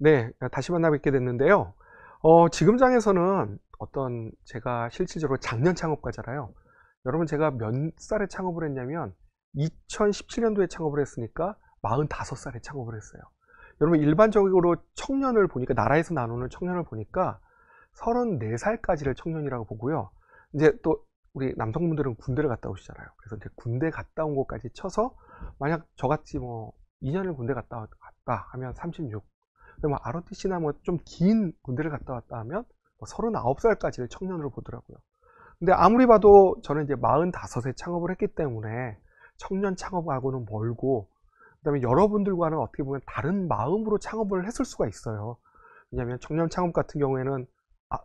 네, 다시 만나 뵙게 됐는데요. 지금 장에서는 제가 실질적으로 작년 창업가잖아요. 여러분, 제가 몇 살에 창업을 했냐면 2017년도에 창업을 했으니까 45살에 창업을 했어요. 여러분, 일반적으로 청년을 보니까, 나라에서 나누는 청년을 보니까 34살까지를 청년이라고 보고요. 이제 또 우리 남성분들은 군대를 갔다 오시잖아요. 그래서 이제 군대 갔다 온 것까지 쳐서, 만약 저같이 뭐 2년을 군대 갔다 왔다 하면 36. 뭐 ROTC나 뭐 좀 긴 군대를 갔다 왔다 하면 39살까지를 청년으로 보더라고요. 근데 아무리 봐도 저는 이제 45세 창업을 했기 때문에 청년 창업하고는 멀고, 그다음에 여러분들과는 어떻게 보면 다른 마음으로 창업을 했을 수가 있어요. 왜냐하면 청년 창업 같은 경우에는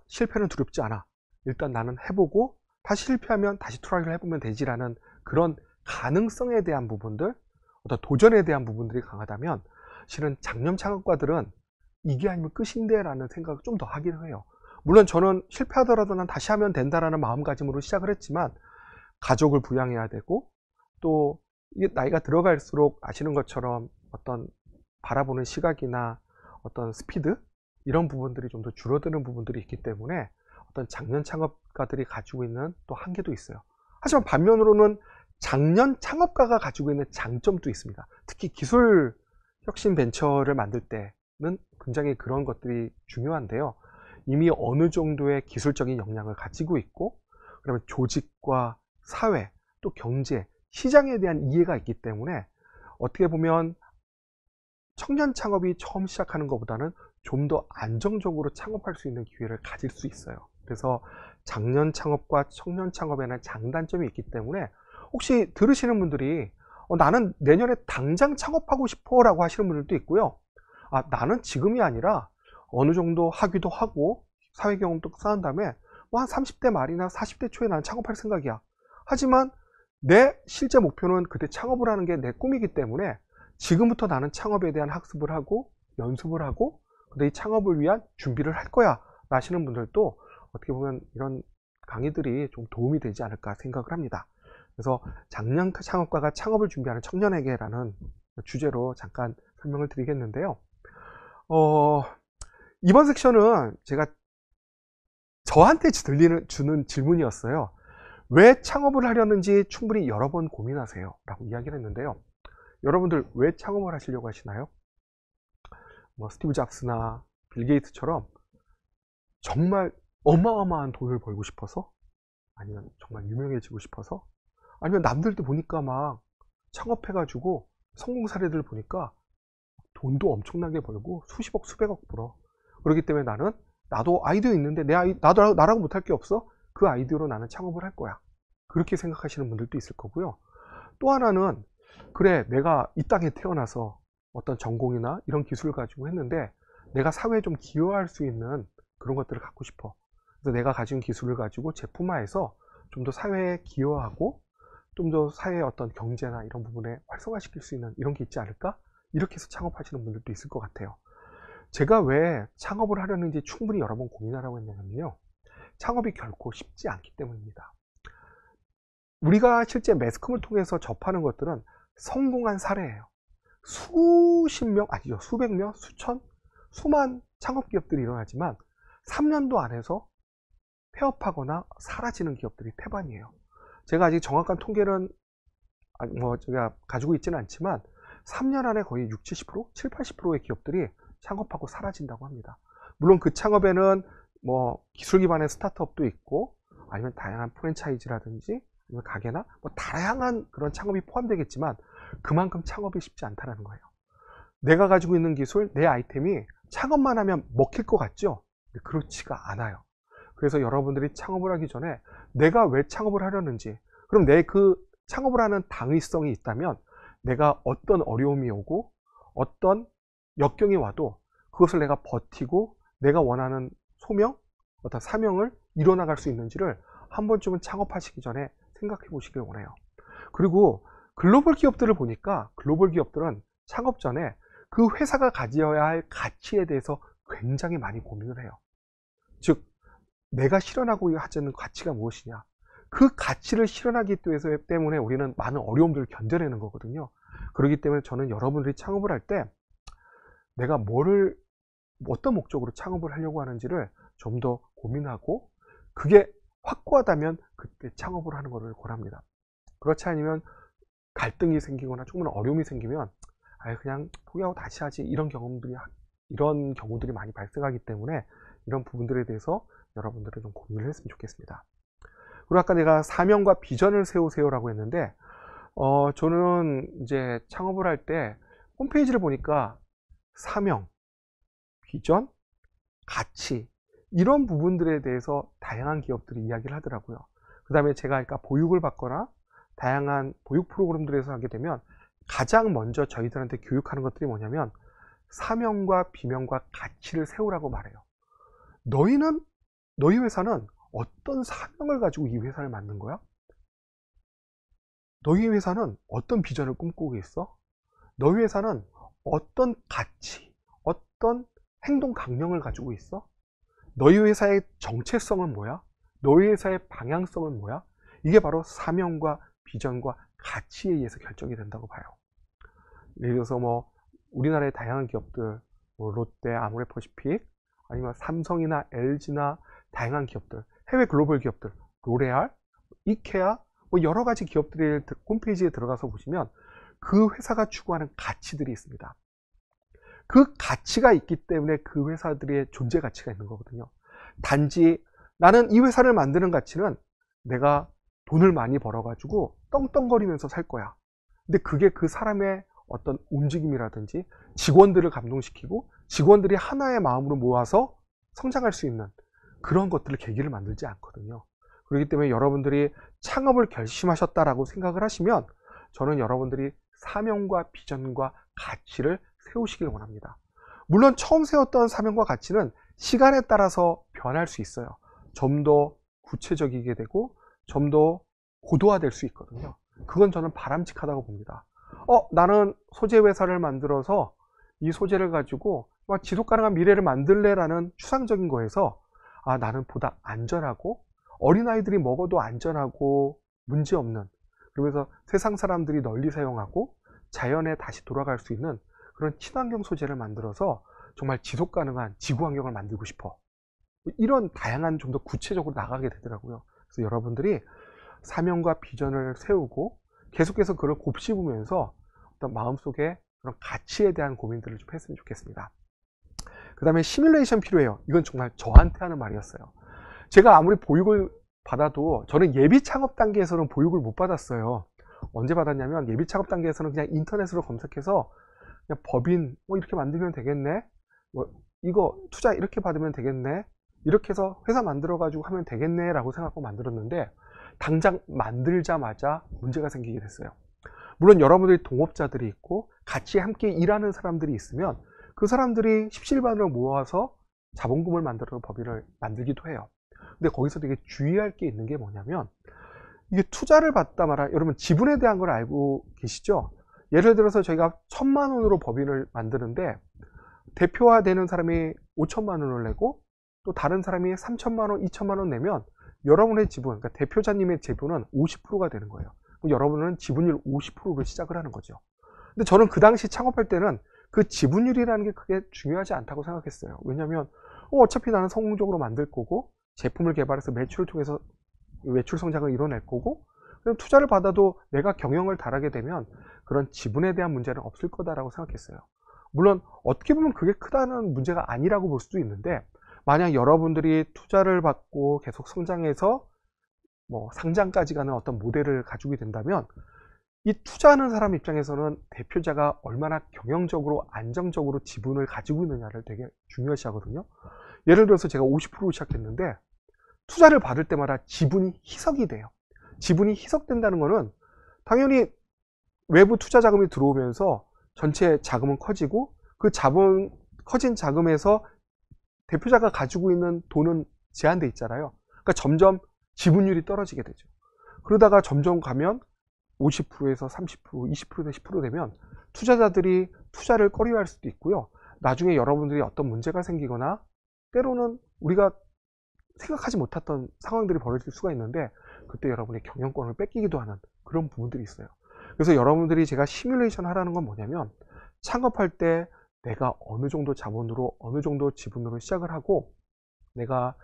실패는 두렵지 않아. 일단 나는 해보고 다시 실패하면 다시 트라이를 해보면 되지라는 그런 가능성에 대한 부분들, 어떤 도전에 대한 부분들이 강하다면, 실은 작년 창업가들은 이게 아니면 끝인데 라는 생각을 좀 더 하긴 해요. 물론 저는 실패하더라도 난 다시 하면 된다라는 마음가짐으로 시작을 했지만, 가족을 부양해야 되고, 또 이게 나이가 들어갈수록 아시는 것처럼 어떤 바라보는 시각이나 어떤 스피드, 이런 부분들이 좀 더 줄어드는 부분들이 있기 때문에 어떤 작년 창업가들이 가지고 있는 또 한계도 있어요. 하지만 반면으로는 작년 창업가가 가지고 있는 장점도 있습니다. 특히 기술 혁신 벤처를 만들 때는 굉장히 그런 것들이 중요한데요. 이미 어느 정도의 기술적인 역량을 가지고 있고, 그다음에 조직과 사회, 또 경제, 시장에 대한 이해가 있기 때문에 어떻게 보면 청년 창업이 처음 시작하는 것보다는 좀 더 안정적으로 창업할 수 있는 기회를 가질 수 있어요. 그래서 작년 창업과 청년 창업에는 장단점이 있기 때문에, 혹시 들으시는 분들이 나는 내년에 당장 창업하고 싶어 라고 하시는 분들도 있고요. 나는 지금이 아니라 어느 정도 하기도 하고 사회 경험도 쌓은 다음에 뭐 한 30대 말이나 40대 초에 나는 창업할 생각이야. 하지만 내 실제 목표는 그때 창업을 하는 게 내 꿈이기 때문에 지금부터 나는 창업에 대한 학습을 하고 연습을 하고, 근데 이 창업을 위한 준비를 할 거야 라시는 분들도 어떻게 보면 이런 강의들이 좀 도움이 되지 않을까 생각을 합니다. 그래서 작년 창업가가 창업을 준비하는 청년에게라는 주제로 잠깐 설명을 드리겠는데요. 이번 섹션은 제가 저한테 주는 질문이었어요. 왜 창업을 하려는지 충분히 여러 번 고민하세요 라고 이야기를 했는데요. 여러분들 왜 창업을 하시려고 하시나요? 뭐 스티브 잡스나 빌 게이츠처럼 정말 어마어마한 돈을 벌고 싶어서? 아니면 정말 유명해지고 싶어서? 아니면 남들도 보니까 막 창업해가지고 성공 사례들 보니까 돈도 엄청나게 벌고 수십억 수백억 벌어. 그렇기 때문에 나도 아이디어 있는데 나라고 못할 게 없어? 그 아이디어로 나는 창업을 할 거야. 그렇게 생각하시는 분들도 있을 거고요. 또 하나는, 그래, 내가 이 땅에 태어나서 어떤 전공이나 이런 기술을 가지고 했는데 내가 사회에 좀 기여할 수 있는 그런 것들을 갖고 싶어. 그래서 내가 가진 기술을 가지고 제품화해서 좀 더 사회에 기여하고 좀 더 사회의 어떤 경제나 이런 부분에 활성화시킬 수 있는 이런 게 있지 않을까? 이렇게 해서 창업하시는 분들도 있을 것 같아요. 제가 왜 창업을 하려는지 충분히 여러 번 고민하라고 했냐면요, 창업이 결코 쉽지 않기 때문입니다. 우리가 실제 매스컴을 통해서 접하는 것들은 성공한 사례예요. 수십 명, 아니죠, 수백 명, 수천, 수만 창업 기업들이 일어나지만 3년도 안에서 폐업하거나 사라지는 기업들이 태반이에요. 제가 아직 정확한 통계는 제가 가지고 있지는 않지만 3년 안에 거의 60, 70%, 7, 80%의 기업들이 창업하고 사라진다고 합니다. 물론 그 창업에는 뭐 기술 기반의 스타트업도 있고, 아니면 다양한 프랜차이즈라든지 아니면 가게나 뭐 다양한 그런 창업이 포함되겠지만, 그만큼 창업이 쉽지 않다는 거예요. 내가 가지고 있는 기술, 내 아이템이 창업만 하면 먹힐 것 같죠? 근데 그렇지가 않아요. 그래서 여러분들이 창업을 하기 전에 내가 왜 창업을 하려는지, 그럼 내 그 창업을 하는 당위성이 있다면 내가 어떤 어려움이 오고 어떤 역경이 와도 그것을 내가 버티고 내가 원하는 소명, 어떤 사명을 이뤄나갈 수 있는지를 한 번쯤은 창업하시기 전에 생각해 보시길 원해요. 그리고 글로벌 기업들을 보니까 글로벌 기업들은 창업 전에 그 회사가 가져야 할 가치에 대해서 굉장히 많이 고민을 해요. 즉, 내가 실현하고 하자는 가치가 무엇이냐, 그 가치를 실현하기 때문에 우리는 많은 어려움들을 견뎌내는 거거든요. 그렇기 때문에 저는 여러분들이 창업을 할 때 내가 뭐를 어떤 목적으로 창업을 하려고 하는지를 좀 더 고민하고, 그게 확고하다면 그때 창업을 하는 것을 권합니다. 그렇지 않으면 갈등이 생기거나 조금 어려움이 생기면 그냥 포기하고 다시 하지, 이런 경우들이 많이 발생하기 때문에 이런 부분들에 대해서 여러분들은 좀 고민을 했으면 좋겠습니다. 그리고 아까 내가 사명과 비전을 세우세요라고 했는데, 저는 이제 창업을 할 때 홈페이지를 보니까 사명, 비전, 가치, 이런 부분들에 대해서 다양한 기업들이 이야기를 하더라고요. 그 다음에 제가 보육을 받거나 다양한 보육 프로그램들에서 하게 되면 가장 먼저 저희들한테 교육하는 것들이 뭐냐면 사명과 비명과 가치를 세우라고 말해요. 너희 회사는 어떤 사명을 가지고 이 회사를 만든 거야? 너희 회사는 어떤 비전을 꿈꾸고 있어? 너희 회사는 어떤 가치, 어떤 행동 강령을 가지고 있어? 너희 회사의 정체성은 뭐야? 너희 회사의 방향성은 뭐야? 이게 바로 사명과 비전과 가치에 의해서 결정이 된다고 봐요. 예를 들어서 우리나라의 다양한 기업들, 롯데, 아모레퍼시픽, 아니면 삼성이나 LG나 다양한 기업들, 해외 글로벌 기업들, 로레알, 이케아, 여러 가지 기업들의 홈페이지에 들어가서 보시면 그 회사가 추구하는 가치들이 있습니다. 그 가치가 있기 때문에 그 회사들의 존재 가치가 있는 거거든요. 단지 나는 이 회사를 만드는 가치는 내가 돈을 많이 벌어가지고 떵떵거리면서 살 거야. 근데 그게 그 사람의 어떤 움직임이라든지 직원들을 감동시키고 직원들이 하나의 마음으로 모아서 성장할 수 있는 그런 것들을 계기를 만들지 않거든요. 그렇기 때문에 여러분들이 창업을 결심하셨다라고 생각을 하시면 저는 여러분들이 사명과 비전과 가치를 세우시길 원합니다. 물론 처음 세웠던 사명과 가치는 시간에 따라서 변할 수 있어요. 좀 더 구체적이게 되고 좀 더 고도화될 수 있거든요. 그건 저는 바람직하다고 봅니다. 나는 소재 회사를 만들어서 이 소재를 가지고 지속 가능한 미래를 만들래라는 추상적인 거에서 나는 보다 안전하고 어린아이들이 먹어도 안전하고 문제없는, 그러면서 세상 사람들이 널리 사용하고 자연에 다시 돌아갈 수 있는 그런 친환경 소재를 만들어서 정말 지속 가능한 지구 환경을 만들고 싶어. 이런 다양한 좀 더 구체적으로 나가게 되더라고요. 그래서 여러분들이 사명과 비전을 세우고 계속해서 그걸 곱씹으면서 어떤 마음속에 그런 가치에 대한 고민들을 좀 했으면 좋겠습니다. 그 다음에 시뮬레이션 필요해요. 이건 정말 저한테 하는 말이었어요. 제가 아무리 보육을 받아도 저는 예비 창업 단계에서는 보육을 못 받았어요. 언제 받았냐면 예비 창업 단계에서는 그냥 인터넷으로 검색해서 그냥 법인 이렇게 만들면 되겠네, 이거 투자 이렇게 받으면 되겠네, 이렇게 해서 회사 만들어 가지고 하면 되겠네 라고 생각하고 만들었는데 당장 만들자마자 문제가 생기게 됐어요. 물론 여러분들이 동업자들이 있고 같이 함께 일하는 사람들이 있으면 그 사람들이 십시일반을 모아서 자본금을 만들어 법인을 만들기도 해요. 근데 거기서 되게 주의할 게 있는 게 뭐냐면 이게 투자를 받다 말아, 여러분 지분에 대한 걸 알고 계시죠? 예를 들어서 저희가 1,000만 원으로 법인을 만드는데 대표화 되는 사람이 5천만 원을 내고 또 다른 사람이 3천만 원, 2천만 원 내면 여러분의 지분, 그러니까 대표자님의 지분은 50%가 되는 거예요. 그럼 여러분은 지분율 50%로 시작을 하는 거죠. 근데 저는 그 당시 창업할 때는 그 지분율이라는 게 크게 중요하지 않다고 생각했어요. 왜냐하면 어차피 나는 성공적으로 만들 거고 제품을 개발해서 매출을 통해서 매출 성장을 이뤄낼 거고, 그럼 투자를 받아도 내가 경영을 잘하게 되면 그런 지분에 대한 문제는 없을 거다라고 생각했어요. 물론 어떻게 보면 그게 크다는 문제가 아니라고 볼 수도 있는데, 만약 여러분들이 투자를 받고 계속 성장해서 상장까지 가는 어떤 모델을 가지고 된다면 이 투자하는 사람 입장에서는 대표자가 얼마나 경영적으로 안정적으로 지분을 가지고 있느냐를 되게 중요시 하거든요. 예를 들어서 제가 50%로 시작했는데 투자를 받을 때마다 지분이 희석이 돼요. 지분이 희석된다는 거는 당연히 외부 투자 자금이 들어오면서 전체 자금은 커지고 그 커진 자금에서 대표자가 가지고 있는 돈은 제한돼 있잖아요. 그러니까 점점 지분율이 떨어지게 되죠. 그러다가 점점 가면 50%에서 30%, 20%에서 10% 되면 투자자들이 투자를 꺼려할 수도 있고요. 나중에 여러분들이 어떤 문제가 생기거나 때로는 우리가 생각하지 못했던 상황들이 벌어질 수가 있는데 그때 여러분의 경영권을 뺏기기도 하는 그런 부분들이 있어요. 그래서 여러분들이 제가 시뮬레이션 하라는 건 뭐냐면 창업할 때 내가 어느 정도 자본으로, 어느 정도 지분으로 시작을 하고, 내가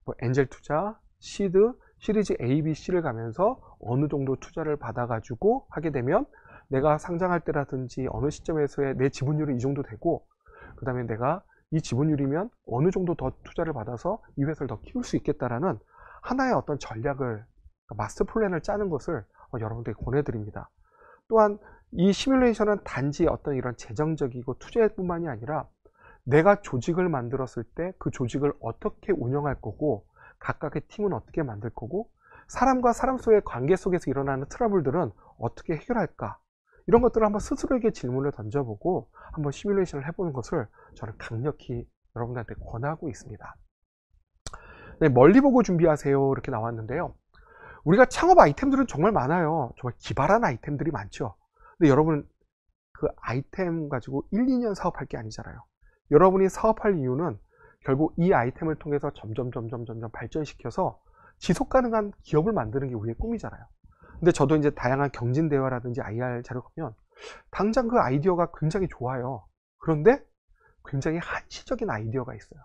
뭐 엔젤 투자, 시드, 시리즈 A, B, C를 가면서 어느 정도 투자를 받아가지고 하게 되면 내가 상장할 때라든지 어느 시점에서의 내 지분율이 이 정도 되고, 그 다음에 내가 이 지분율이면 어느 정도 더 투자를 받아서 이 회사를 더 키울 수 있겠다라는 하나의 어떤 전략을, 마스터 플랜을 짜는 것을 여러분들에게 권해드립니다. 또한 이 시뮬레이션은 단지 어떤 이런 재정적이고 투자뿐만이 아니라 내가 조직을 만들었을 때 그 조직을 어떻게 운영할 거고, 각각의 팀은 어떻게 만들 거고, 사람과 사람 사이의 관계 속에서 일어나는 트러블들은 어떻게 해결할까, 이런 것들을 한번 스스로에게 질문을 던져보고 한번 시뮬레이션을 해보는 것을 저는 강력히 여러분들한테 권하고 있습니다. 네, 멀리 보고 준비하세요 이렇게 나왔는데요. 우리가 창업 아이템들은 정말 많아요. 정말 기발한 아이템들이 많죠. 근데 여러분, 그 아이템 가지고 1, 2년 사업할 게 아니잖아요. 여러분이 사업할 이유는 결국 이 아이템을 통해서 점점 발전시켜서 지속 가능한 기업을 만드는 게 우리의 꿈이잖아요. 근데 저도 이제 다양한 경진대회라든지 IR 자료 보면 당장 그 아이디어가 굉장히 좋아요. 그런데 굉장히 한시적인 아이디어가 있어요.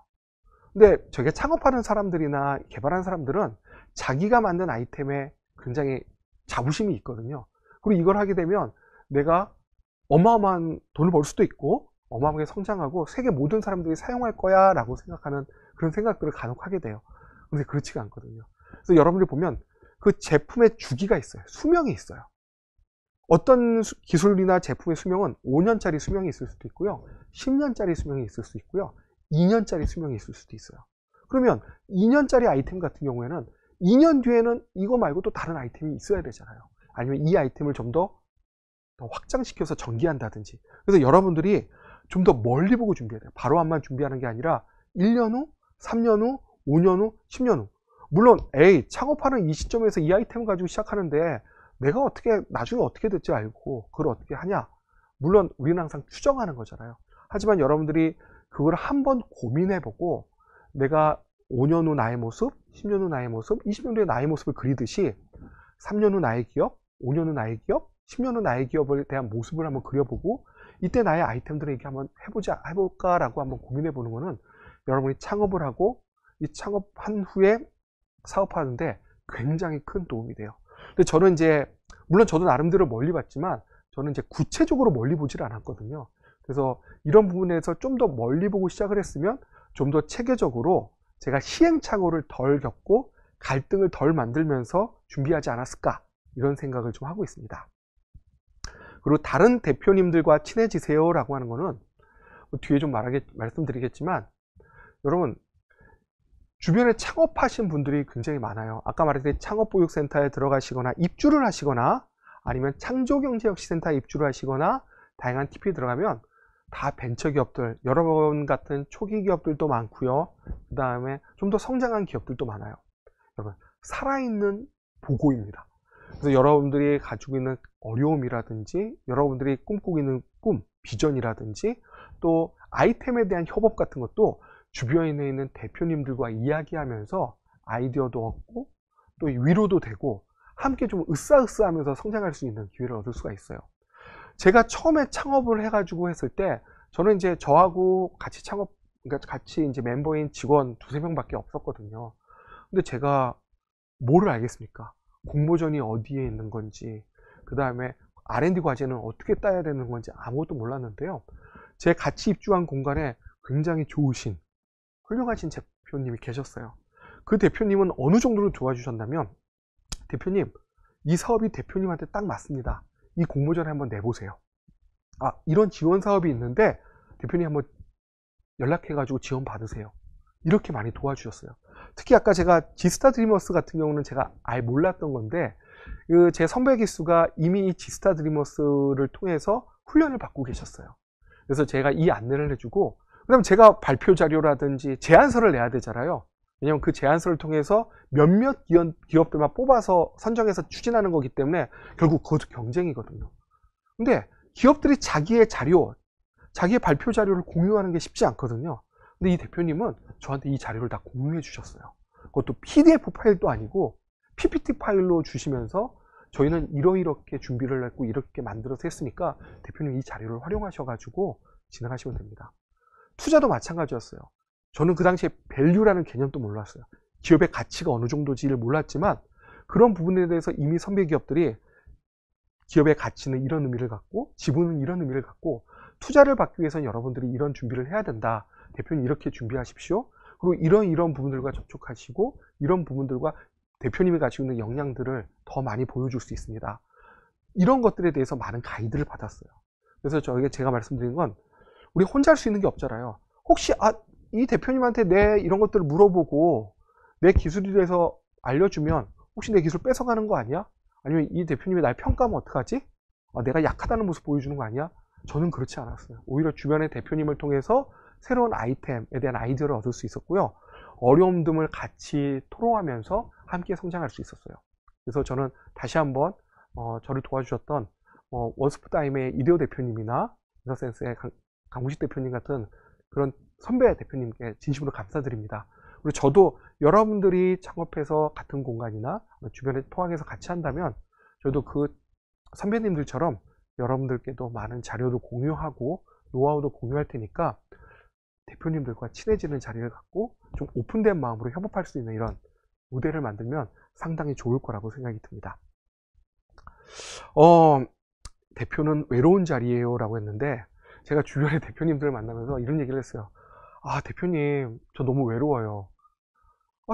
근데 저게 창업하는 사람들이나 개발하는 사람들은 자기가 만든 아이템에 굉장히 자부심이 있거든요. 그리고 이걸 하게 되면 내가 어마어마한 돈을 벌 수도 있고 어마어마하게 성장하고 세계 모든 사람들이 사용할 거야 라고 생각하는 그런 생각들을 간혹 하게 돼요. 근데 그렇지가 않거든요. 그래서 여러분들이 보면 그 제품의 주기가 있어요. 수명이 있어요. 어떤 기술이나 제품의 수명은 5년짜리 수명이 있을 수도 있고요, 10년짜리 수명이 있을 수 있고요, 2년짜리 수명이 있을 수도 있어요. 그러면 2년짜리 아이템 같은 경우에는 2년 뒤에는 이거 말고 또 다른 아이템이 있어야 되잖아요. 아니면 이 아이템을 좀 더 확장시켜서 전개한다든지. 그래서 여러분들이 좀 더 멀리 보고 준비해야 돼요. 바로 한번 준비하는 게 아니라 1년 후, 3년 후, 5년 후, 10년 후. 물론 창업하는 이 시점에서 이 아이템을 가지고 시작하는데 내가 어떻게 나중에 어떻게 될지 알고 그걸 어떻게 하냐, 물론 우리는 항상 추정하는 거잖아요. 하지만 여러분들이 그걸 한번 고민해보고 내가 5년 후 나의 모습, 10년 후 나의 모습, 20년 후의 나의 모습을 그리듯이 3년 후 나의 기업, 5년 후 나의 기업, 10년 후 나의 기업에 대한 모습을 한번 그려보고 이때 나의 아이템들을 이렇게 한번 해볼까라고 한번 고민해보는 거는 여러분이 창업을 하고 이 창업한 후에 사업하는데 굉장히 큰 도움이 돼요. 근데 저는 이제 물론 저도 나름대로 멀리 봤지만 저는 이제 구체적으로 멀리 보질 않았거든요. 그래서 이런 부분에서 좀 더 멀리 보고 시작을 했으면 좀 더 체계적으로 제가 시행착오를 덜 겪고 갈등을 덜 만들면서 준비하지 않았을까, 이런 생각을 좀 하고 있습니다. 그리고 다른 대표님들과 친해지세요 라고 하는 거는 뒤에 좀 말씀드리겠지만, 여러분 주변에 창업하신 분들이 굉장히 많아요. 아까 말했듯이 창업보육센터에 들어가시거나 입주를 하시거나 아니면 창조경제혁신센터에 입주를 하시거나 다양한 TP에 들어가면 다 벤처기업들, 여러분 같은 초기 기업들도 많고요, 그 다음에 좀 더 성장한 기업들도 많아요. 여러분, 살아있는 보고입니다. 그래서 여러분들이 가지고 있는 어려움이라든지 여러분들이 꿈꾸고 있는 꿈, 비전이라든지 또 아이템에 대한 협업 같은 것도 주변에 있는 대표님들과 이야기하면서 아이디어도 얻고 또 위로도 되고 함께 좀 으쌰으쌰하면서 성장할 수 있는 기회를 얻을 수가 있어요. 제가 처음에 창업을 해가지고 했을 때 저는 이제 저하고 같이 그러니까 같이 이제 멤버인 직원 2~3명밖에 없었거든요. 근데 제가 뭐를 알겠습니까? 공모전이 어디에 있는 건지, 그 다음에 R&D 과제는 어떻게 따야 되는 건지 아무것도 몰랐는데요. 제 같이 입주한 공간에 굉장히 좋으신 훌륭하신 대표님이 계셨어요. 그 대표님은 어느 정도로 도와주셨냐면, 대표님, 이 사업이 대표님한테 딱 맞습니다. 이 공모전에 한번 내보세요. 이런 지원 사업이 있는데 대표님 한번 연락해가지고 지원 받으세요. 이렇게 많이 도와주셨어요. 특히 아까 제가 지스타 드리머스 같은 경우는 제가 아예 몰랐던 건데 제 선배 기수가 이미 이 지스타 드리머스를 통해서 훈련을 받고 계셨어요. 그래서 제가 이 안내를 해주고, 그 다음에 제가 발표 자료라든지 제안서를 내야 되잖아요. 왜냐면 그 제안서를 통해서 몇몇 기업들만 뽑아서 선정해서 추진하는 거기 때문에 결국 그것도 경쟁이거든요. 근데 기업들이 자기의 자료, 자기의 발표 자료를 공유하는 게 쉽지 않거든요. 근데 이 대표님은 저한테 이 자료를 다 공유해 주셨어요. 그것도 PDF 파일도 아니고 PPT 파일로 주시면서 저희는 이렇게 준비를 했고 이렇게 만들어서 했으니까 대표님 이 자료를 활용하셔가지고 진행하시면 됩니다. 투자도 마찬가지였어요. 저는 그 당시에 밸류라는 개념도 몰랐어요. 기업의 가치가 어느 정도지를 몰랐지만 그런 부분에 대해서 이미 선배 기업들이 기업의 가치는 이런 의미를 갖고 지분은 이런 의미를 갖고 투자를 받기 위해서는 여러분들이 이런 준비를 해야 된다. 대표님 이렇게 준비하십시오. 그리고 이런 부분들과 접촉하시고 이런 부분들과 대표님이 가지고 있는 역량들을 더 많이 보여줄 수 있습니다. 이런 것들에 대해서 많은 가이드를 받았어요. 그래서 제가 말씀드린 건 우리 혼자 할 수 있는 게 없잖아요. 혹시 이 대표님한테 내 이런 것들을 물어보고 내 기술에 대해서 알려주면 혹시 내 기술 뺏어가는 거 아니야? 아니면 이 대표님이 날 평가하면 어떡하지? 내가 약하다는 모습 보여주는 거 아니야? 저는 그렇지 않았어요. 오히려 주변의 대표님을 통해서 새로운 아이템에 대한 아이디어를 얻을 수 있었고요. 어려움들을 같이 토로하면서 함께 성장할 수 있었어요. 그래서 저는 다시 한번 저를 도와주셨던 원스프다임의 이대호 대표님이나 인사센스의 강무식 대표님 같은 그런 선배 대표님께 진심으로 감사드립니다. 그리고 저도 여러분들이 창업해서 같은 공간이나 주변에 포항에서 같이 한다면 저도 그 선배님들처럼 여러분들께도 많은 자료도 공유하고 노하우도 공유할 테니까 대표님들과 친해지는 자리를 갖고 좀 오픈된 마음으로 협업할 수 있는 이런 무대를 만들면 상당히 좋을 거라고 생각이 듭니다. 대표는 외로운 자리예요 라고 했는데 제가 주변의 대표님들을 만나면서 이런 얘기를 했어요. 대표님 저 너무 외로워요.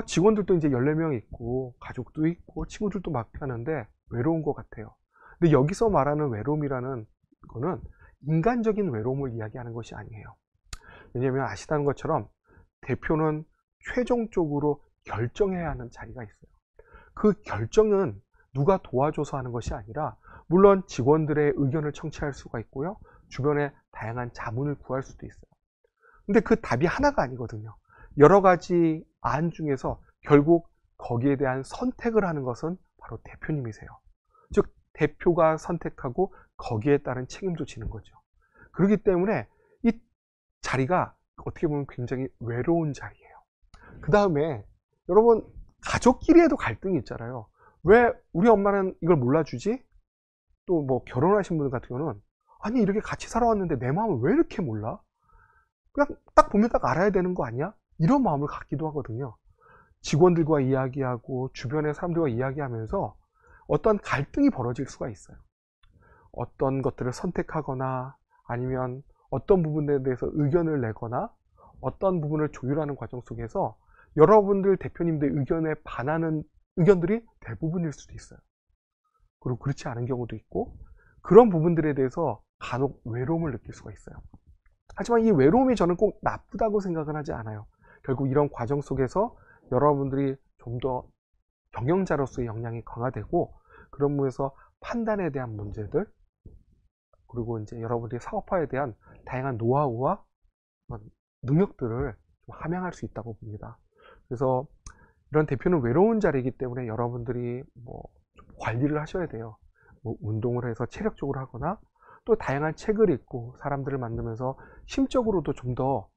직원들도 이제 14명 있고 가족도 있고 친구들도 막 하는데 외로운 것 같아요. 근데 여기서 말하는 외로움이라는 거는 인간적인 외로움을 이야기하는 것이 아니에요. 왜냐하면 아시다는 것처럼 대표는 최종적으로 결정해야 하는 자리가 있어요. 그 결정은 누가 도와줘서 하는 것이 아니라 물론 직원들의 의견을 청취할 수가 있고요. 주변에 다양한 자문을 구할 수도 있어요. 근데 그 답이 하나가 아니거든요. 여러 가지 안 중에서 결국 거기에 대한 선택을 하는 것은 바로 대표님이세요. 즉 대표가 선택하고 거기에 따른 책임도 지는 거죠. 그렇기 때문에 이 자리가 어떻게 보면 굉장히 외로운 자리예요. 그 다음에 여러분 가족끼리에도 갈등이 있잖아요. 왜 우리 엄마는 이걸 몰라주지? 또 뭐 결혼하신 분들 같은 경우는 아니 이렇게 같이 살아왔는데 내 마음을 왜 이렇게 몰라? 그냥 딱 보면 딱 알아야 되는 거 아니야? 이런 마음을 갖기도 하거든요. 직원들과 이야기하고 주변의 사람들과 이야기하면서 어떤 갈등이 벌어질 수가 있어요. 어떤 것들을 선택하거나 아니면 어떤 부분에 대해서 의견을 내거나 어떤 부분을 조율하는 과정 속에서 여러분들 대표님들 의견에 반하는 의견들이 대부분일 수도 있어요. 그리고 그렇지 않은 경우도 있고 그런 부분들에 대해서 간혹 외로움을 느낄 수가 있어요. 하지만 이 외로움이 저는 꼭 나쁘다고 생각은 하지 않아요. 결국 이런 과정 속에서 여러분들이 좀 더 경영자로서의 역량이 강화되고 그런 면에서 판단에 대한 문제들 그리고 이제 여러분들이 사업화에 대한 다양한 노하우와 능력들을 좀 함양할 수 있다고 봅니다. 그래서 이런 대표는 외로운 자리이기 때문에 여러분들이 좀 관리를 하셔야 돼요. 운동을 해서 체력적으로 하거나 또 다양한 책을 읽고 사람들을 만나면서 심적으로도 좀 더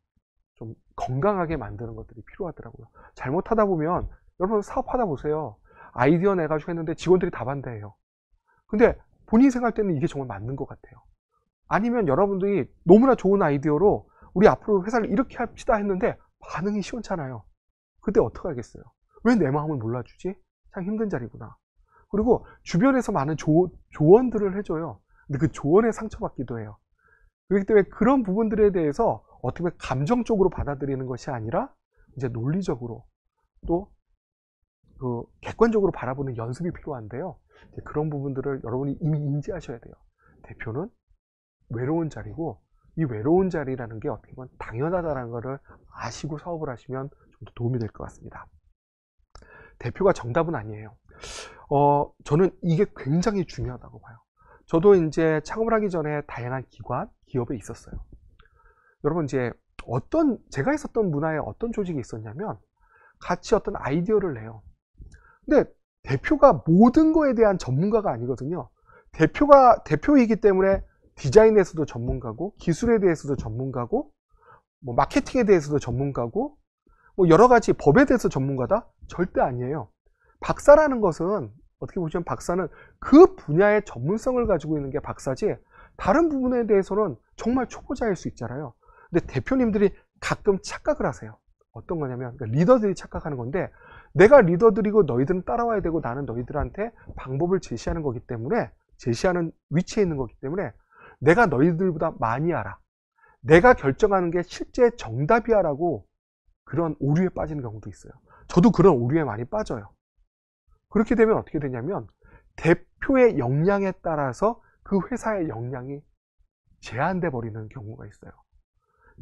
좀 건강하게 만드는 것들이 필요하더라고요. 잘못하다 보면 여러분 사업하다 보세요. 아이디어 내가지고 했는데 직원들이 다 반대해요. 근데 본인이 생각할 때는 이게 정말 맞는 것 같아요. 아니면 여러분들이 너무나 좋은 아이디어로 우리 앞으로 회사를 이렇게 합시다 했는데 반응이 시원찮아요. 그때 어떡하겠어요? 왜 내 마음을 몰라주지? 참 힘든 자리구나. 그리고 주변에서 많은 조언들을 해줘요. 근데 그 조언에 상처받기도 해요. 그렇기 때문에 그런 부분들에 대해서 어떻게 보면 감정적으로 받아들이는 것이 아니라 이제 논리적으로 또 그 객관적으로 바라보는 연습이 필요한데요. 이제 그런 부분들을 여러분이 이미 인지하셔야 돼요. 대표는 외로운 자리고 이 외로운 자리라는 게 어떻게 보면 당연하다는 것을 아시고 사업을 하시면 좀 더 도움이 될 것 같습니다. 대표가 정답은 아니에요. 저는 이게 굉장히 중요하다고 봐요. 저도 이제 창업을 하기 전에 다양한 기관, 기업에 있었어요. 여러분 이제 제가 있었던 문화에 어떤 조직이 있었냐면 같이 어떤 아이디어를 내요. 근데 대표가 모든 거에 대한 전문가가 아니거든요. 대표이기 때문에 디자인에서도 전문가고 기술에 대해서도 전문가고 마케팅에 대해서도 전문가고 여러 가지 법에 대해서 전문가다? 절대 아니에요. 박사라는 것은 어떻게 보시면 박사는 그 분야의 전문성을 가지고 있는 게 박사지 다른 부분에 대해서는 정말 초보자일 수 있잖아요. 근데 대표님들이 가끔 착각을 하세요. 어떤 거냐면, 그러니까 리더들이 착각하는 건데, 내가 리더들이고 너희들은 따라와야 되고 나는 너희들한테 방법을 제시하는 거기 때문에, 제시하는 위치에 있는 거기 때문에 내가 너희들보다 많이 알아, 내가 결정하는 게 실제 정답이야 라고 그런 오류에 빠지는 경우도 있어요. 저도 그런 오류에 많이 빠져요. 그렇게 되면 어떻게 되냐면, 대표의 역량에 따라서 그 회사의 역량이 제한돼 버리는 경우가 있어요.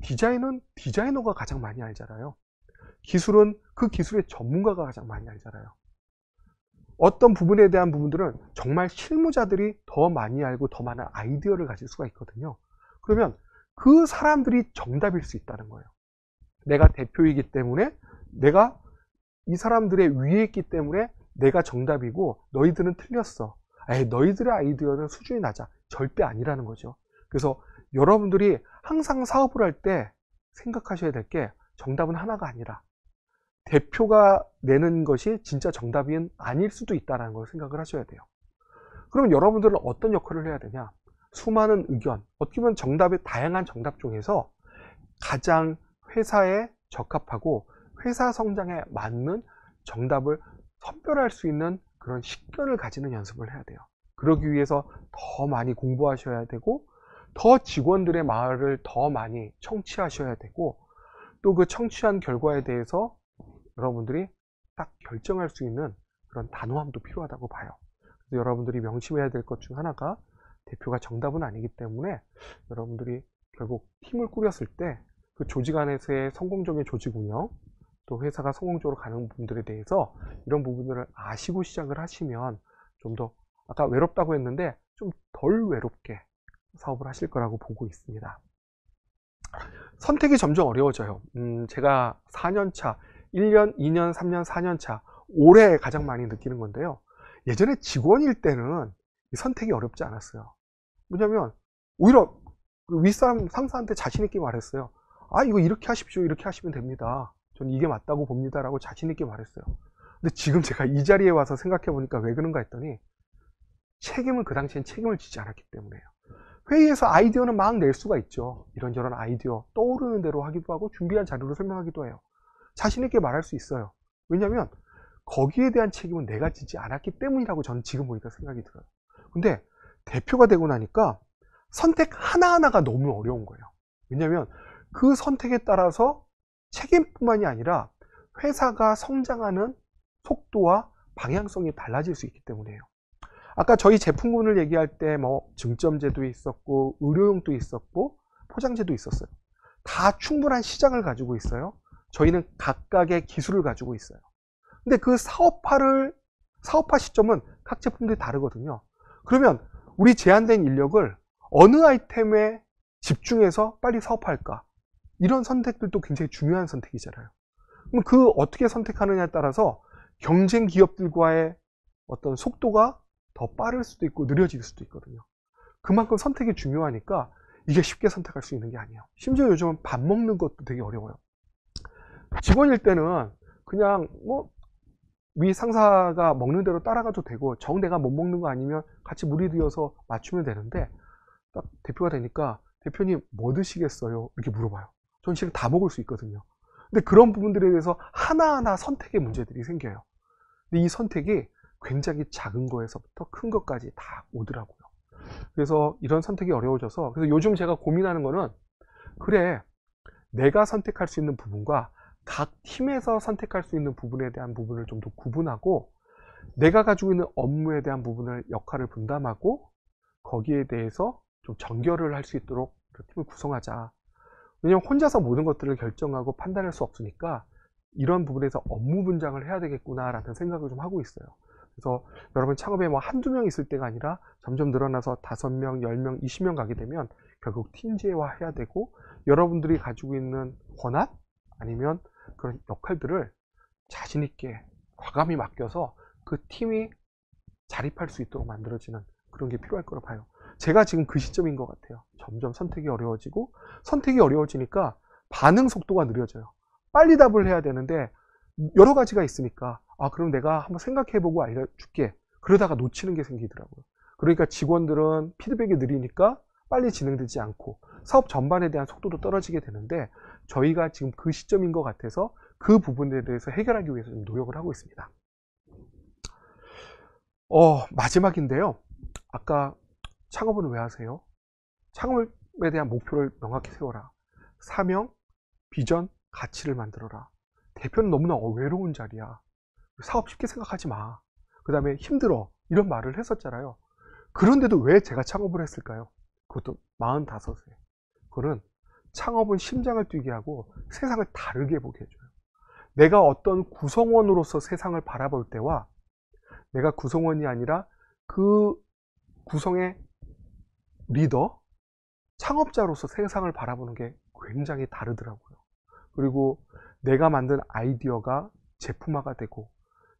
디자인은 디자이너가 가장 많이 알잖아요. 기술은 그 기술의 전문가가 가장 많이 알잖아요. 어떤 부분에 대한 부분들은 정말 실무자들이 더 많이 알고 더 많은 아이디어를 가질 수가 있거든요. 그러면 그 사람들이 정답일 수 있다는 거예요. 내가 대표이기 때문에, 내가 이 사람들의 위에 있기 때문에 내가 정답이고 너희들은 틀렸어. 에이, 너희들의 아이디어는 수준이 낮아. 절대 아니라는 거죠. 그래서 여러분들이 항상 사업을 할 때 생각하셔야 될 게, 정답은 하나가 아니라 대표가 내는 것이 진짜 정답이 아닐 수도 있다는 걸 생각을 하셔야 돼요. 그럼 여러분들은 어떤 역할을 해야 되냐? 수많은 의견, 어떻게 보면 정답의 다양한 정답 중에서 가장 회사에 적합하고 회사 성장에 맞는 정답을 선별할 수 있는 그런 식견을 가지는 연습을 해야 돼요. 그러기 위해서 더 많이 공부하셔야 되고, 더 직원들의 말을 더 많이 청취하셔야 되고, 또 그 청취한 결과에 대해서 여러분들이 딱 결정할 수 있는 그런 단호함도 필요하다고 봐요. 그래서 여러분들이 명심해야 될 것 중 하나가, 대표가 정답은 아니기 때문에 여러분들이 결국 팀을 꾸렸을 때 그 조직 안에서의 성공적인 조직 운영, 또 회사가 성공적으로 가는 부분들에 대해서 이런 부분들을 아시고 시작을 하시면 좀 더, 아까 외롭다고 했는데 좀 덜 외롭게 사업을 하실 거라고 보고 있습니다. 선택이 점점 어려워져요. 제가 4년차, 1년, 2년, 3년, 4년차, 올해 가장 많이 느끼는 건데요. 예전에 직원일 때는 이 선택이 어렵지 않았어요. 뭐냐면 오히려 그 윗사람 상사한테 자신 있게 말했어요. 아, 이거 이렇게 하십시오. 이렇게 하시면 됩니다. 저는 이게 맞다고 봅니다. 라고 자신 있게 말했어요. 근데 지금 제가 이 자리에 와서 생각해 보니까 왜 그런가 했더니, 책임을 그 당시엔 책임을 지지 않았기 때문에요. 회의에서 아이디어는 막 낼 수가 있죠. 이런저런 아이디어 떠오르는 대로 하기도 하고 준비한 자료로 설명하기도 해요. 자신 있게 말할 수 있어요. 왜냐하면 거기에 대한 책임은 내가 지지 않았기 때문이라고 저는 지금 보니까 생각이 들어요. 근데 대표가 되고 나니까 선택 하나하나가 너무 어려운 거예요. 왜냐하면 그 선택에 따라서 책임뿐만이 아니라 회사가 성장하는 속도와 방향성이 달라질 수 있기 때문이에요. 아까 저희 제품군을 얘기할 때 뭐 증점제도 있었고 의료용도 있었고 포장재도 있었어요. 다 충분한 시장을 가지고 있어요. 저희는 각각의 기술을 가지고 있어요. 근데 그 사업화 시점은 각 제품들이 다르거든요. 그러면 우리 제한된 인력을 어느 아이템에 집중해서 빨리 사업화할까? 이런 선택들도 굉장히 중요한 선택이잖아요. 그럼 그 어떻게 선택하느냐에 따라서 경쟁 기업들과의 어떤 속도가 더 빠를 수도 있고 느려질 수도 있거든요. 그만큼 선택이 중요하니까 이게 쉽게 선택할 수 있는 게 아니에요. 심지어 요즘은 밥 먹는 것도 되게 어려워요. 직원일 때는 그냥 뭐 위 상사가 먹는 대로 따라가도 되고, 정 내가 못 먹는 거 아니면 같이 무리되어서 맞추면 되는데, 딱 대표가 되니까 대표님 뭐 드시겠어요? 이렇게 물어봐요. 전 실은 다 먹을 수 있거든요. 근데 그런 부분들에 대해서 하나하나 선택의 문제들이 생겨요. 근데 이 선택이 굉장히 작은 거에서부터 큰 것까지 다 오더라고요. 그래서 이런 선택이 어려워져서, 그래서 요즘 제가 고민하는 거는, 그래, 내가 선택할 수 있는 부분과 각 팀에서 선택할 수 있는 부분에 대한 부분을 좀 더 구분하고, 내가 가지고 있는 업무에 대한 부분을 역할을 분담하고 거기에 대해서 좀 정결을 할 수 있도록 팀을 구성하자. 왜냐면 혼자서 모든 것들을 결정하고 판단할 수 없으니까 이런 부분에서 업무 분장을 해야 되겠구나 라는 생각을 좀 하고 있어요. 그래서 여러분 창업에 뭐 한두 명 있을 때가 아니라 점점 늘어나서 5명, 10명, 20명 가게 되면 결국 팀제화 해야 되고, 여러분들이 가지고 있는 권한 아니면 그런 역할들을 자신 있게 과감히 맡겨서 그 팀이 자립할 수 있도록 만들어지는 그런 게 필요할 거라 봐요. 제가 지금 그 시점인 것 같아요. 점점 선택이 어려워지고, 선택이 어려워지니까 반응 속도가 느려져요. 빨리 답을 해야 되는데 여러 가지가 있으니까, 아, 그럼 내가 한번 생각해보고 알려줄게. 그러다가 놓치는 게 생기더라고요. 그러니까 직원들은 피드백이 느리니까 빨리 진행되지 않고 사업 전반에 대한 속도도 떨어지게 되는데 저희가 지금 그 시점인 것 같아서 그 부분에 대해서 해결하기 위해서 좀 노력을 하고 있습니다. 마지막인데요. 아까 창업은 왜 하세요? 창업에 대한 목표를 명확히 세워라. 사명, 비전, 가치를 만들어라. 대표는 너무나 외로운 자리야. 사업 쉽게 생각하지 마. 그 다음에 힘들어. 이런 말을 했었잖아요. 그런데도 왜 제가 창업을 했을까요? 그것도 45세. 그거는 창업은 심장을 뛰게 하고 세상을 다르게 보게 해줘요. 내가 어떤 구성원으로서 세상을 바라볼 때와 내가 구성원이 아니라 그 구성의 리더, 창업자로서 세상을 바라보는 게 굉장히 다르더라고요. 그리고 내가 만든 아이디어가 제품화가 되고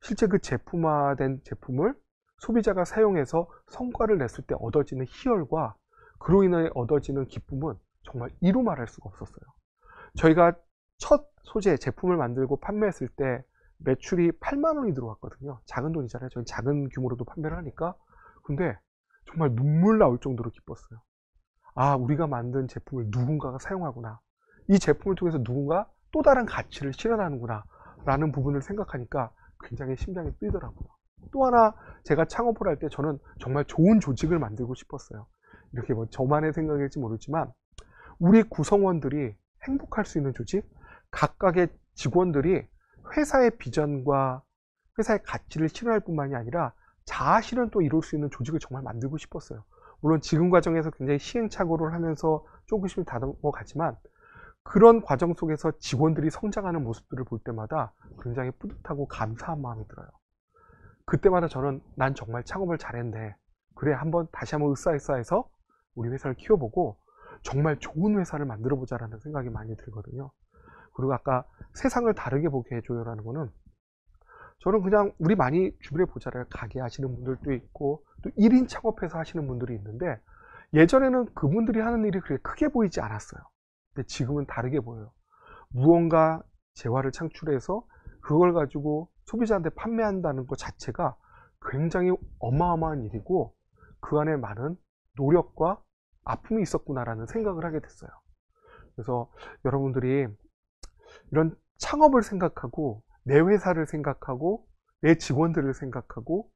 실제 그 제품화된 제품을 소비자가 사용해서 성과를 냈을 때 얻어지는 희열과 그로 인해 얻어지는 기쁨은 정말 이루 말할 수가 없었어요. 저희가 첫 소재 제품을 만들고 판매했을 때 매출이 8만 원이 들어왔거든요. 작은 돈이잖아요. 저희 작은 규모로도 판매를 하니까. 근데 정말 눈물 나올 정도로 기뻤어요. 아, 우리가 만든 제품을 누군가가 사용하구나. 이 제품을 통해서 누군가 또 다른 가치를 실현하는구나 라는 부분을 생각하니까 굉장히 심장이 뛰더라고요. 또 하나 제가 창업을 할 때 저는 정말 좋은 조직을 만들고 싶었어요. 이렇게 뭐 저만의 생각일지 모르지만 우리 구성원들이 행복할 수 있는 조직, 각각의 직원들이 회사의 비전과 회사의 가치를 실현할 뿐만이 아니라 자아 실현도 이룰 수 있는 조직을 정말 만들고 싶었어요. 물론 지금 과정에서 굉장히 시행착오를 하면서 조금씩 다듬어가지만 그런 과정 속에서 직원들이 성장하는 모습들을 볼 때마다 굉장히 뿌듯하고 감사한 마음이 들어요. 그때마다 저는 난 정말 창업을 잘했네. 그래, 다시 한번 으쌰으쌰해서 우리 회사를 키워보고 정말 좋은 회사를 만들어보자라는 생각이 많이 들거든요. 그리고 아까 세상을 다르게 보게 해줘요라는 거는 저는 그냥 우리 많이 주변에 보잖아요. 가게 하시는 분들도 있고 또 1인 창업해서 하시는 분들이 있는데 예전에는 그분들이 하는 일이 그렇게 크게 보이지 않았어요. 근데 지금은 다르게 보여요. 무언가 재화를 창출해서 그걸 가지고 소비자한테 판매한다는 것 자체가 굉장히 어마어마한 일이고 그 안에 많은 노력과 아픔이 있었구나라는 생각을 하게 됐어요. 그래서 여러분들이 이런 창업을 생각하고 내 회사를 생각하고 내 직원들을 생각하고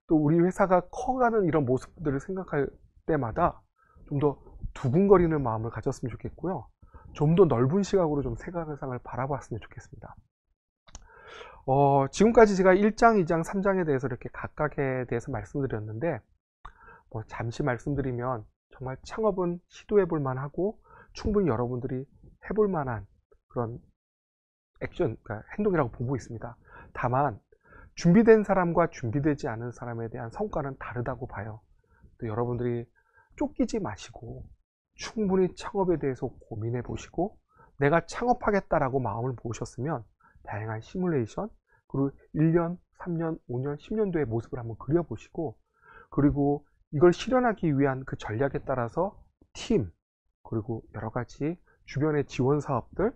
또 우리 회사가 커가는 이런 모습들을 생각할 때마다 좀 더 두근거리는 마음을 가졌으면 좋겠고요. 좀 더 넓은 시각으로 좀 세상을 바라봤으면 좋겠습니다. 지금까지 제가 1장, 2장, 3장에 대해서 이렇게 각각에 대해서 말씀드렸는데 잠시 말씀드리면 정말 창업은 시도해 볼 만하고 충분히 여러분들이 해볼 만한 그런 액션, 그러니까 행동이라고 보고 있습니다. 다만 준비된 사람과 준비되지 않은 사람에 대한 성과는 다르다고 봐요. 또 여러분들이 쫓기지 마시고 충분히 창업에 대해서 고민해 보시고 내가 창업하겠다라고 마음을 먹으셨으면 다양한 시뮬레이션 그리고 1년, 3년, 5년, 10년도의 모습을 한번 그려보시고 그리고 이걸 실현하기 위한 그 전략에 따라서 팀 그리고 여러 가지 주변의 지원 사업들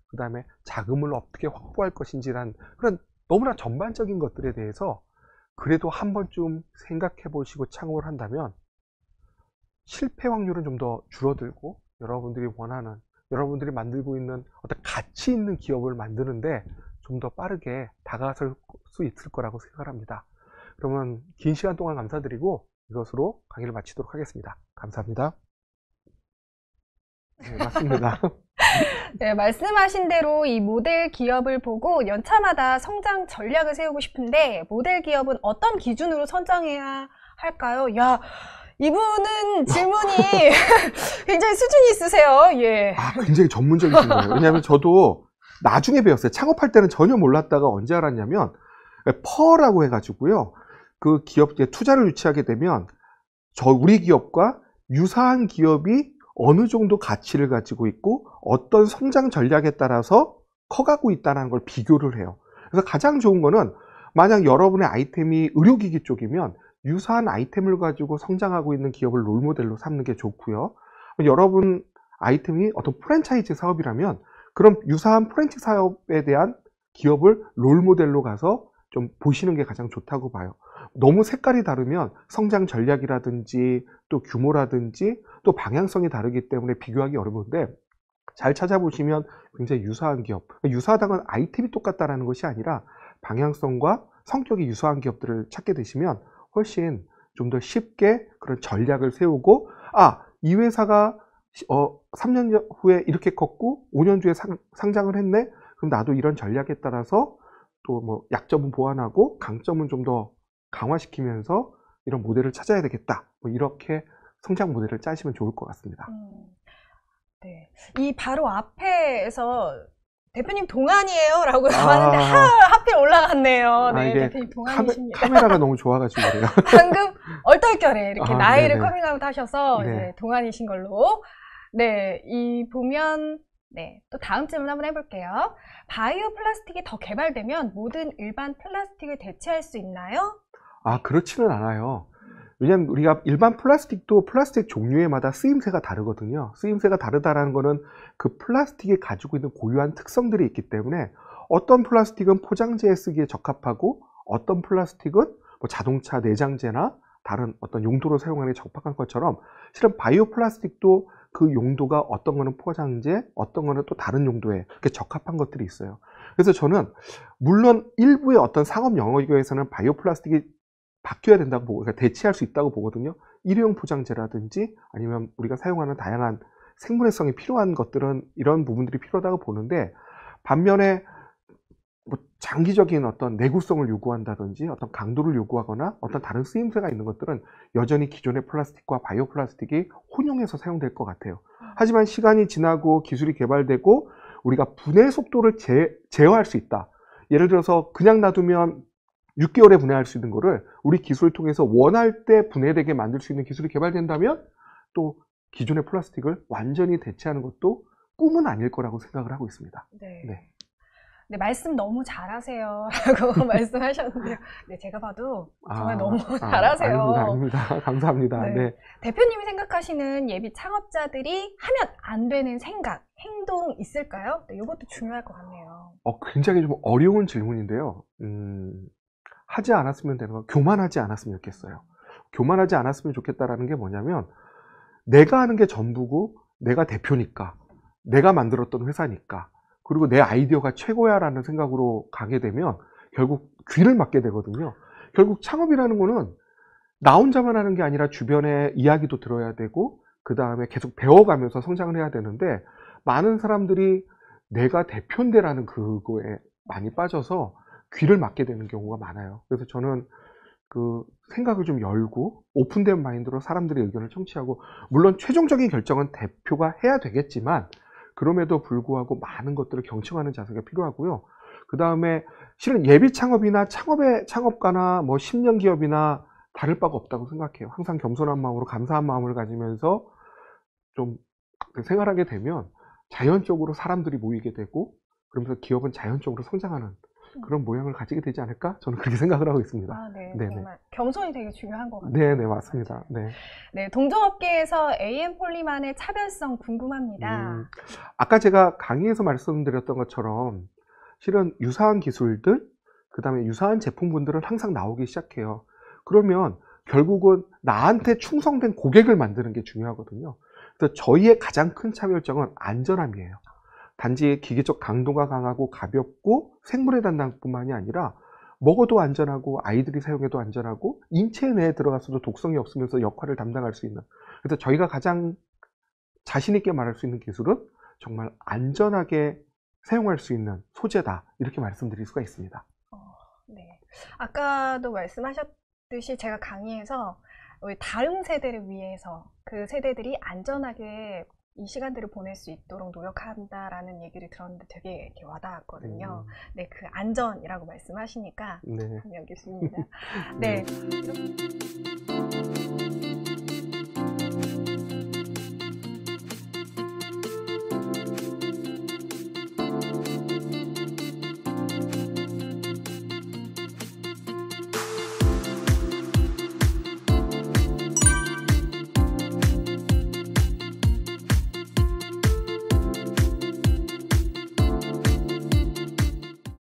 그 다음에 자금을 어떻게 확보할 것인지란 그런 너무나 전반적인 것들에 대해서 그래도 한 번쯤 생각해 보시고 창업을 한다면 실패 확률은 좀 더 줄어들고 여러분들이 원하는 여러분들이 만들고 있는 어떤 가치 있는 기업을 만드는데 좀 더 빠르게 다가설 수 있을 거라고 생각합니다. 그러면 긴 시간 동안 감사드리고 이것으로 강의를 마치도록 하겠습니다. 감사합니다. 네, 맞습니다. 네, 말씀하신 대로 이 모델 기업을 보고 연차마다 성장 전략을 세우고 싶은데 모델 기업은 어떤 기준으로 선정해야 할까요? 야, 이분은 질문이 굉장히 수준이 있으세요. 예. 굉장히 전문적이신 거예요. 왜냐하면 저도 나중에 배웠어요. 창업할 때는 전혀 몰랐다가 언제 알았냐면 퍼라고 해가지고요. 그 기업에 투자를 유치하게 되면 우리 기업과 유사한 기업이 어느 정도 가치를 가지고 있고 어떤 성장 전략에 따라서 커가고 있다는 걸 비교를 해요. 그래서 가장 좋은 거는 만약 여러분의 아이템이 의료기기 쪽이면 유사한 아이템을 가지고 성장하고 있는 기업을 롤모델로 삼는 게 좋고요. 여러분 아이템이 어떤 프랜차이즈 사업이라면 그럼 유사한 프랜차이즈 사업에 대한 기업을 롤모델로 가서 좀 보시는 게 가장 좋다고 봐요. 너무 색깔이 다르면 성장 전략이라든지 또 규모라든지 또 방향성이 다르기 때문에 비교하기 어려운데, 잘 찾아보시면 굉장히 유사한 기업, 유사하다는 건 아이템이 똑같다라는 것이 아니라 방향성과 성격이 유사한 기업들을 찾게 되시면 훨씬 좀 더 쉽게 그런 전략을 세우고, 이 회사가 3년 후에 이렇게 컸고 5년 뒤에 상장을 했네, 그럼 나도 이런 전략에 따라서 또 뭐 약점은 보완하고 강점은 좀 더 강화시키면서 이런 모델을 찾아야 되겠다, 뭐 이렇게 성장 모델을 짜시면 좋을 것 같습니다. 네. 이 바로 앞에서 대표님 동안이에요 라고 나왔는데 하필 올라갔네요. 네, 이게 대표님 동안이십니다. 카메라가 너무 좋아가지고 그래요. 방금 얼떨결에 이렇게 나이를 네네. 커밍아웃 하셔서 네. 이제 동안이신 걸로. 네, 이 보면 또 다음 질문 한번 해볼게요. 바이오 플라스틱이 더 개발되면 모든 일반 플라스틱을 대체할 수 있나요? 그렇지는 않아요. 왜냐면 우리가 일반 플라스틱도 플라스틱 종류에마다 쓰임새가 다르거든요. 쓰임새가 다르다라는 거는 그 플라스틱이 가지고 있는 고유한 특성들이 있기 때문에, 어떤 플라스틱은 포장재에 쓰기에 적합하고 어떤 플라스틱은 뭐 자동차 내장재나 다른 어떤 용도로 사용하는 게 적합한 것처럼, 실은 바이오 플라스틱도 그 용도가 어떤 거는 포장재, 어떤 거는 또 다른 용도에 적합한 것들이 있어요. 그래서 저는 물론 일부의 어떤 상업 영역에서는 바이오 플라스틱이 바뀌어야 된다고 보고, 그러니까 대체할 수 있다고 보거든요. 일회용 포장재라든지 아니면 우리가 사용하는 다양한 생분해성이 필요한 것들은 이런 부분들이 필요하다고 보는데, 반면에 뭐 장기적인 어떤 내구성을 요구한다든지 어떤 강도를 요구하거나 어떤 다른 쓰임새가 있는 것들은 여전히 기존의 플라스틱과 바이오 플라스틱이 혼용해서 사용될 것 같아요. 하지만 시간이 지나고 기술이 개발되고 우리가 분해 속도를 제어할 수 있다. 예를 들어서 그냥 놔두면 6개월에 분해할 수 있는 거를 우리 기술을 통해서 원할 때 분해되게 만들 수 있는 기술이 개발된다면, 또 기존의 플라스틱을 완전히 대체하는 것도 꿈은 아닐 거라고 생각을 하고 있습니다. 네, 말씀 너무 잘하세요 라고 말씀하셨는데요. 네, 제가 봐도 정말 너무 잘하세요. 아닙니다. 감사합니다. 네. 대표님이 생각하시는 예비 창업자들이 하면 안 되는 생각, 행동 있을까요? 네, 이것도 중요할 것 같네요. 굉장히 좀 어려운 질문인데요. 하지 않았으면 되는 건 교만하지 않았으면 좋겠어요. 교만하지 않았으면 좋겠다라는 게 뭐냐면, 내가 하는 게 전부고 내가 대표니까, 내가 만들었던 회사니까, 그리고 내 아이디어가 최고야 라는 생각으로 가게 되면 결국 귀를 막게 되거든요. 결국 창업이라는 거는 나 혼자만 하는 게 아니라 주변의 이야기도 들어야 되고, 그 다음에 계속 배워가면서 성장을 해야 되는데, 많은 사람들이 내가 대표인데라는 그거에 많이 빠져서 귀를 막게 되는 경우가 많아요. 그래서 저는 그 생각을 좀 열고 오픈된 마인드로 사람들의 의견을 청취하고, 물론 최종적인 결정은 대표가 해야 되겠지만 그럼에도 불구하고 많은 것들을 경청하는 자세가 필요하고요. 그 다음에 실은 예비 창업이나 창업가나 뭐 10년 기업이나 다를 바가 없다고 생각해요. 항상 겸손한 마음으로 감사한 마음을 가지면서 좀 생활하게 되면 자연적으로 사람들이 모이게 되고, 그러면서 기업은 자연적으로 성장하는 그런 모양을 가지게 되지 않을까? 저는 그렇게 생각을 하고 있습니다. 네, 네네. 정말 겸손이 되게 중요한 것 같아요. 네, 맞습니다. 네, 동종업계에서 AM폴리만의 차별성 궁금합니다. 아까 제가 강의에서 말씀드렸던 것처럼 실은 유사한 기술들, 그 다음에 유사한 제품군들은 항상 나오기 시작해요. 그러면 결국은 나한테 충성된 고객을 만드는 게 중요하거든요. 그래서 저희의 가장 큰 차별점은 안전함이에요. 단지 기계적 강도가 강하고 가볍고 생물에 단단한 뿐만이 아니라 먹어도 안전하고 아이들이 사용해도 안전하고 인체 내에 들어갔어도 독성이 없으면서 역할을 담당할 수 있는, 그래서 저희가 가장 자신 있게 말할 수 있는 기술은 정말 안전하게 사용할 수 있는 소재다, 이렇게 말씀드릴 수가 있습니다. 네. 아까도 말씀하셨듯이 제가 강의에서 우리 다음 세대를 위해서 그 세대들이 안전하게 이 시간들을 보낼 수 있도록 노력한다라는 얘기를 들었는데 되게 이렇게 와닿았거든요. 네, 그 안전이라고 말씀하시니까 감이 여겼습니다. 네.